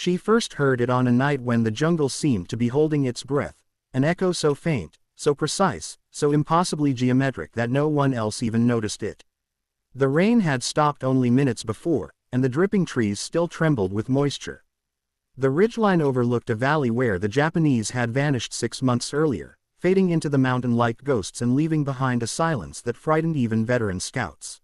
She first heard it on a night when the jungle seemed to be holding its breath, an echo so faint, so precise, so impossibly geometric that no one else even noticed it. The rain had stopped only minutes before, and the dripping trees still trembled with moisture. The ridgeline overlooked a valley where the Japanese had vanished 6 months earlier, fading into the mountain like ghosts and leaving behind a silence that frightened even veteran scouts.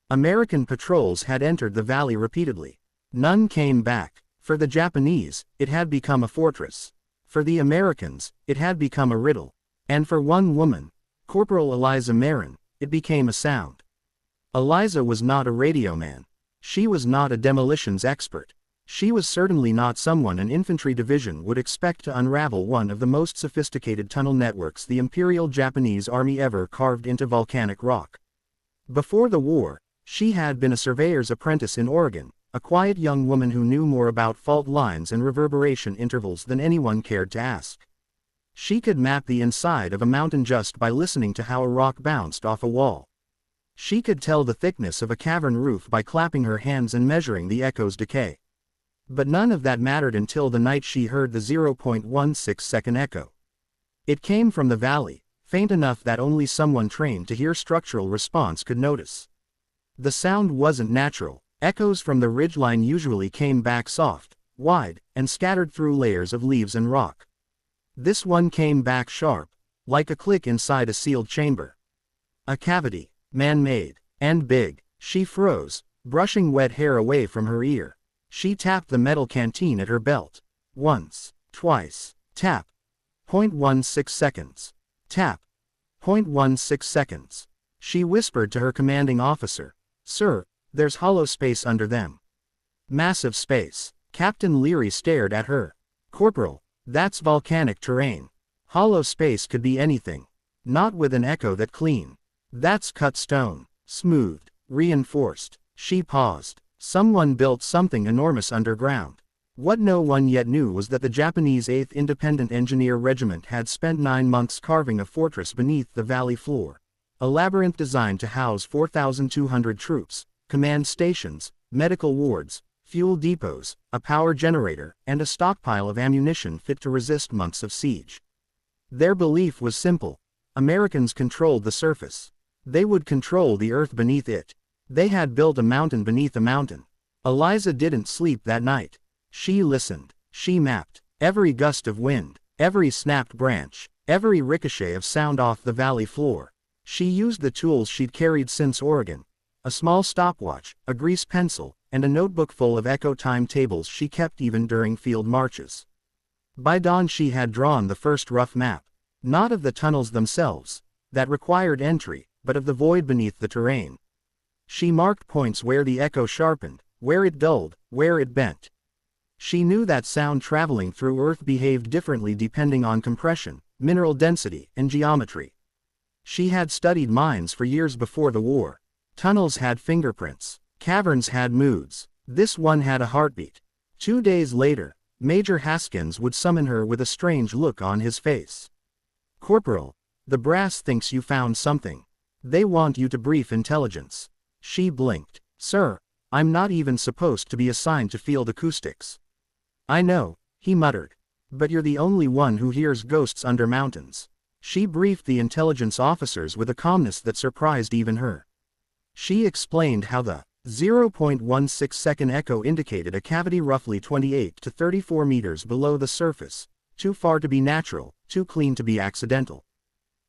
American patrols had entered the valley repeatedly. None came back. For the Japanese, it had become a fortress. For the Americans, it had become a riddle. And for one woman, Corporal Eliza Maren, it became a sound. Eliza was not a radio man. She was not a demolitions expert. She was certainly not someone an infantry division would expect to unravel one of the most sophisticated tunnel networks the Imperial Japanese Army ever carved into volcanic rock. Before the war, she had been a surveyor's apprentice in Oregon, a quiet young woman who knew more about fault lines and reverberation intervals than anyone cared to ask. She could map the inside of a mountain just by listening to how a rock bounced off a wall. She could tell the thickness of a cavern roof by clapping her hands and measuring the echo's decay. But none of that mattered until the night she heard the 0.16-second echo. It came from the valley, faint enough that only someone trained to hear structural response could notice. The sound wasn't natural. Echoes from the ridgeline usually came back soft, wide, and scattered through layers of leaves and rock. This one came back sharp, like a click inside a sealed chamber. A cavity, man-made, and big. She froze, brushing wet hair away from her ear. She tapped the metal canteen at her belt. Once, twice, tap. 0.16 seconds. Tap. 0.16 seconds. She whispered to her commanding officer, "Sir, there's hollow space under them." Massive space. Captain Leary stared at her. "Corporal, that's volcanic terrain. Hollow space could be anything. Not with an echo that clean. That's cut stone, smoothed, reinforced." She paused. Someone built something enormous underground. What no one yet knew was that the Japanese 8th Independent Engineer Regiment had spent 9 months carving a fortress beneath the valley floor. A labyrinth designed to house 4,200 troops, command stations, medical wards, fuel depots, a power generator, and a stockpile of ammunition fit to resist months of siege. Their belief was simple. Americans controlled the surface. They would control the earth beneath it. They had built a mountain beneath a mountain. Eliza didn't sleep that night. She listened. She mapped every gust of wind, every snapped branch, every ricochet of sound off the valley floor. She used the tools she'd carried since Oregon. A small stopwatch, a grease pencil, and a notebook full of echo timetables she kept even during field marches. By dawn she had drawn the first rough map. Not of the tunnels themselves, that required entry, but of the void beneath the terrain. She marked points where the echo sharpened, where it dulled, where it bent. She knew that sound traveling through Earth behaved differently depending on compression, mineral density, and geometry. She had studied mines for years before the war. Tunnels had fingerprints. Caverns had moods. This one had a heartbeat. 2 days later, Major Haskins would summon her with a strange look on his face. "Corporal, the brass thinks you found something. They want you to brief intelligence." She blinked. "Sir, I'm not even supposed to be assigned to field acoustics." "I know," he muttered. "But you're the only one who hears ghosts under mountains." She briefed the intelligence officers with a calmness that surprised even her. She explained how the 0.16-second echo indicated a cavity roughly 28 to 34 meters below the surface, too far to be natural, too clean to be accidental.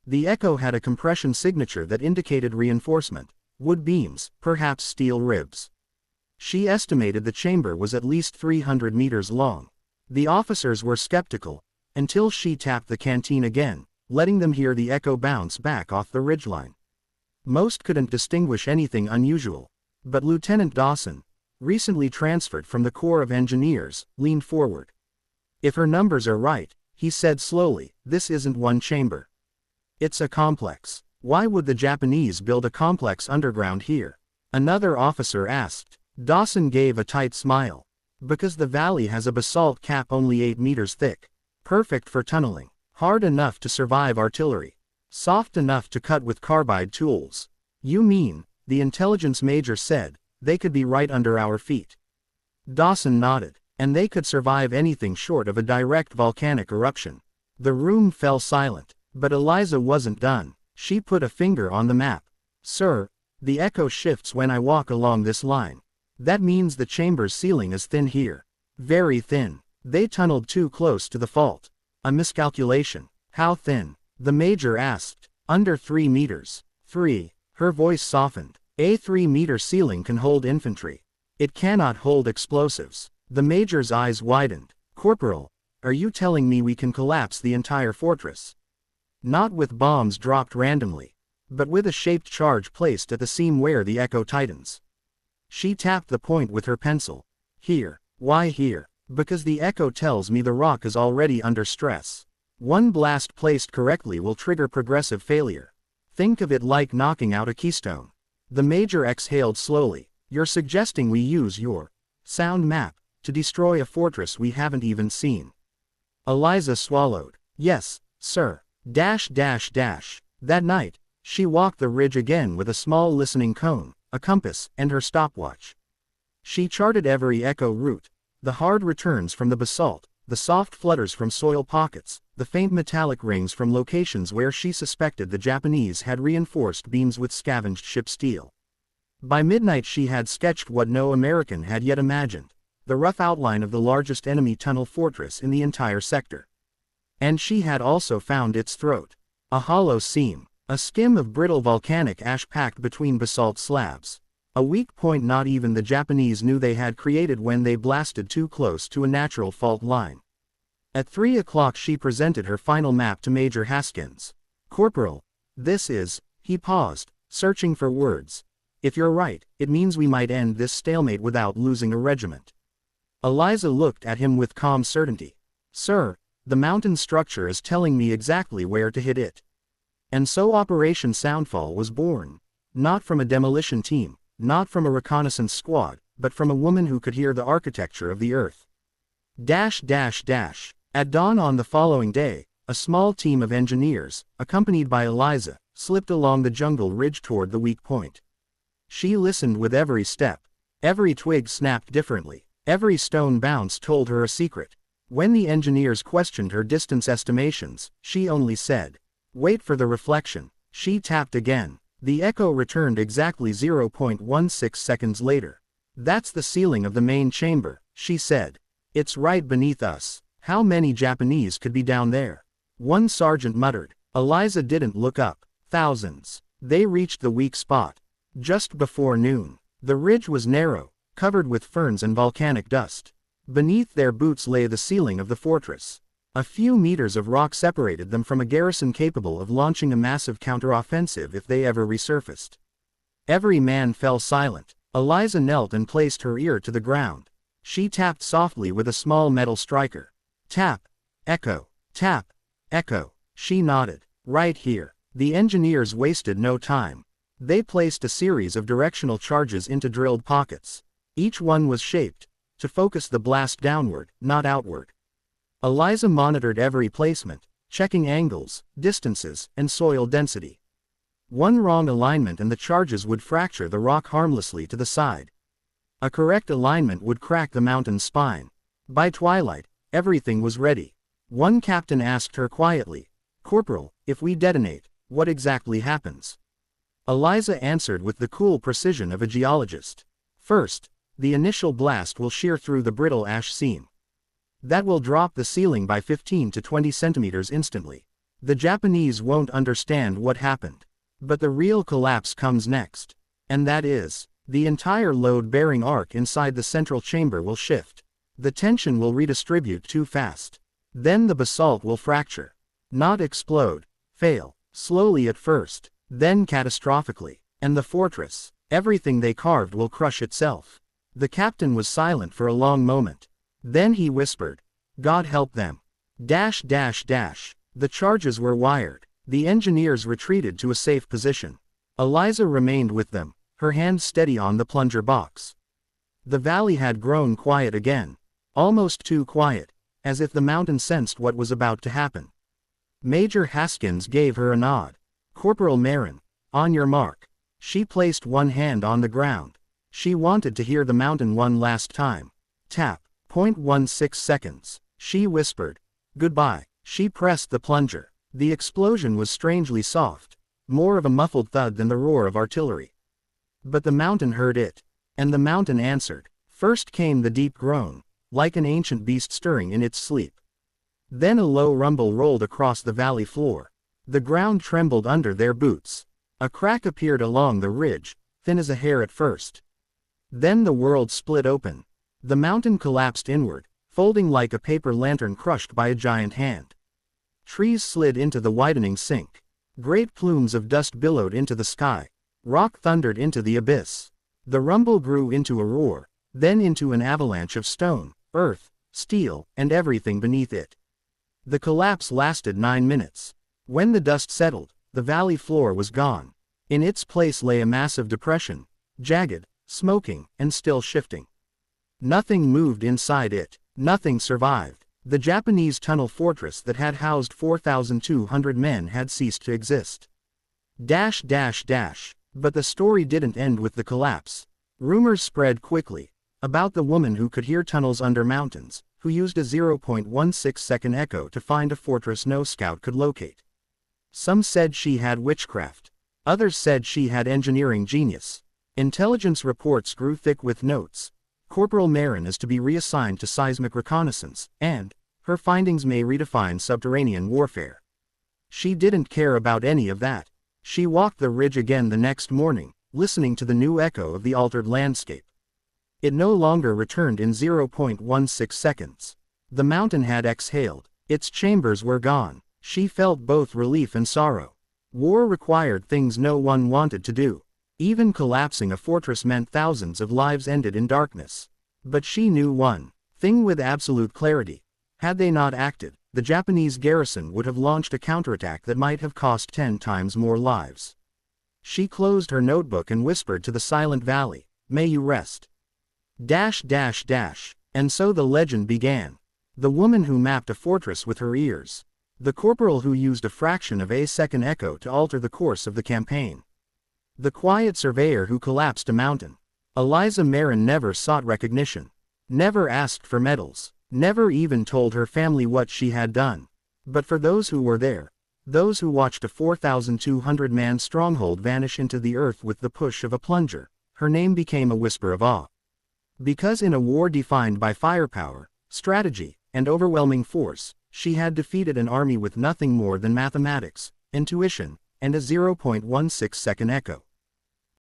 The echo had a compression signature that indicated reinforcement, wood beams, perhaps steel ribs. She estimated the chamber was at least 300 meters long. The officers were skeptical, until she tapped the canteen again, letting them hear the echo bounce back off the ridgeline. Most couldn't distinguish anything unusual, but Lieutenant Dawson, recently transferred from the Corps of Engineers, leaned forward. "If her numbers are right," he said slowly, "this isn't one chamber. It's a complex." "Why would the Japanese build a complex underground here?" another officer asked. Dawson gave a tight smile. "Because the valley has a basalt cap only 8 meters thick. Perfect for tunneling. Hard enough to survive artillery. Soft enough to cut with carbide tools." "You mean," the intelligence major said, "they could be right under our feet?" Dawson nodded. and they could survive anything short of a direct volcanic eruption. The room fell silent, but Eliza wasn't done. She put a finger on the map. Sir, the echo shifts when I walk along this line. That means the chamber's ceiling is thin here. Very thin. They tunneled too close to the fault. A miscalculation. How thin? The major asked. Under 3 meters. 3. Her voice softened. A 3-meter ceiling can hold infantry. It cannot hold explosives. The major's eyes widened. Corporal, are you telling me we can collapse the entire fortress? Not with bombs dropped randomly, but with a shaped charge placed at the seam where the echo tightens. She tapped the point with her pencil. Here. Why here? Because the echo tells me the rock is already under stress. One blast placed correctly will trigger progressive failure. Think of it like knocking out a keystone. The major exhaled slowly. You're suggesting we use your sound map to destroy a fortress we haven't even seen. Eliza swallowed. Yes, sir. That night, she walked the ridge again with a small listening cone, a compass, and her stopwatch. She charted every echo route, the hard returns from the basalt, the soft flutters from soil pockets, the faint metallic rings from locations where she suspected the Japanese had reinforced beams with scavenged ship steel. By midnight she had sketched what no American had yet imagined, the rough outline of the largest enemy tunnel fortress in the entire sector. And she had also found its throat. A hollow seam, a skim of brittle volcanic ash packed between basalt slabs. A weak point not even the Japanese knew they had created when they blasted too close to a natural fault line. At 3 o'clock she presented her final map to Major Haskins. Corporal, this is, he paused, searching for words. If you're right, it means we might end this stalemate without losing a regiment. Eliza looked at him with calm certainty. Sir, the mountain structure is telling me exactly where to hit it. And so Operation Soundfall was born. Not from a demolition team, not from a reconnaissance squad, but from a woman who could hear the architecture of the earth. At dawn on the following day, a small team of engineers, accompanied by Eliza, slipped along the jungle ridge toward the weak point. She listened with every step. Every twig snapped differently. Every stone bounce told her a secret. When the engineers questioned her distance estimations, she only said, "Wait for the reflection." She tapped again. The echo returned exactly 0.16 seconds later. That's the ceiling of the main chamber, she said. It's right beneath us. How many Japanese could be down there? One sergeant muttered. Eliza didn't look up. Thousands. They reached the weak spot just before noon. The ridge was narrow, covered with ferns and volcanic dust. Beneath their boots lay the ceiling of the fortress. A few meters of rock separated them from a garrison capable of launching a massive counteroffensive if they ever resurfaced. Every man fell silent. Eliza knelt and placed her ear to the ground. She tapped softly with a small metal striker. Tap. Echo. Tap. Echo. She nodded. Right here. The engineers wasted no time. They placed a series of directional charges into drilled pockets. Each one was shaped to focus the blast downward, not outward. Eliza monitored every placement, checking angles, distances, and soil density. One wrong alignment and the charges would fracture the rock harmlessly to the side. A correct alignment would crack the mountain's spine. By twilight, everything was ready. One captain asked her quietly, "Corporal, if we detonate, what exactly happens?" Eliza answered with the cool precision of a geologist. "First, the initial blast will shear through the brittle ash seam. That will drop the ceiling by 15 to 20 centimeters instantly. The Japanese won't understand what happened. But the real collapse comes next. And that is, the entire load-bearing arc inside the central chamber will shift. The tension will redistribute too fast. Then the basalt will fracture. Not explode. Fail. Slowly at first. Then catastrophically. And the fortress, everything they carved will crush itself." The captain was silent for a long moment. Then he whispered, "God help them." The charges were wired. The engineers retreated to a safe position. Eliza remained with them, her hand steady on the plunger box. The valley had grown quiet again. Almost too quiet, as if the mountain sensed what was about to happen. Major Haskins gave her a nod. "Corporal Maren, on your mark." She placed one hand on the ground. She wanted to hear the mountain one last time. Tap. 0.16 seconds, she whispered. Goodbye. She pressed the plunger. The explosion was strangely soft, more of a muffled thud than the roar of artillery. But the mountain heard it. And the mountain answered. First came the deep groan, like an ancient beast stirring in its sleep. Then a low rumble rolled across the valley floor. The ground trembled under their boots. A crack appeared along the ridge, thin as a hair at first. Then the world split open. The mountain collapsed inward, folding like a paper lantern crushed by a giant hand. Trees slid into the widening sink. Great plumes of dust billowed into the sky. Rock thundered into the abyss. The rumble grew into a roar, then into an avalanche of stone, earth, steel, and everything beneath it. The collapse lasted 9 minutes. When the dust settled, the valley floor was gone. In its place lay a massive depression, jagged, smoking, and still shifting. Nothing moved inside it. Nothing survived. The Japanese tunnel fortress that had housed 4,200 men had ceased to exist. But the story didn't end with the collapse. Rumors spread quickly about the woman who could hear tunnels under mountains, who used a 0.16-second echo to find a fortress no scout could locate. Some said she had witchcraft. Others said she had engineering genius. Intelligence reports grew thick with notes. Corporal Maren is to be reassigned to seismic reconnaissance, and her findings may redefine subterranean warfare. She didn't care about any of that. She walked the ridge again the next morning, listening to the new echo of the altered landscape. It no longer returned in 0.16 seconds. The mountain had exhaled. Its chambers were gone. She felt both relief and sorrow. War required things no one wanted to do. Even collapsing a fortress meant thousands of lives ended in darkness. But she knew one thing with absolute clarity. Had they not acted, the Japanese garrison would have launched a counterattack that might have cost 10 times more lives. She closed her notebook and whispered to the silent valley, "May you rest." And so the legend began. The woman who mapped a fortress with her ears. The corporal who used a fraction of a second echo to alter the course of the campaign. The quiet surveyor who collapsed a mountain. Eliza Maren never sought recognition. Never asked for medals. Never even told her family what she had done. But for those who were there, those who watched a 4,200-man stronghold vanish into the earth with the push of a plunger, her name became a whisper of awe. Because in a war defined by firepower, strategy, and overwhelming force, she had defeated an army with nothing more than mathematics, intuition, and a 0.16-second echo.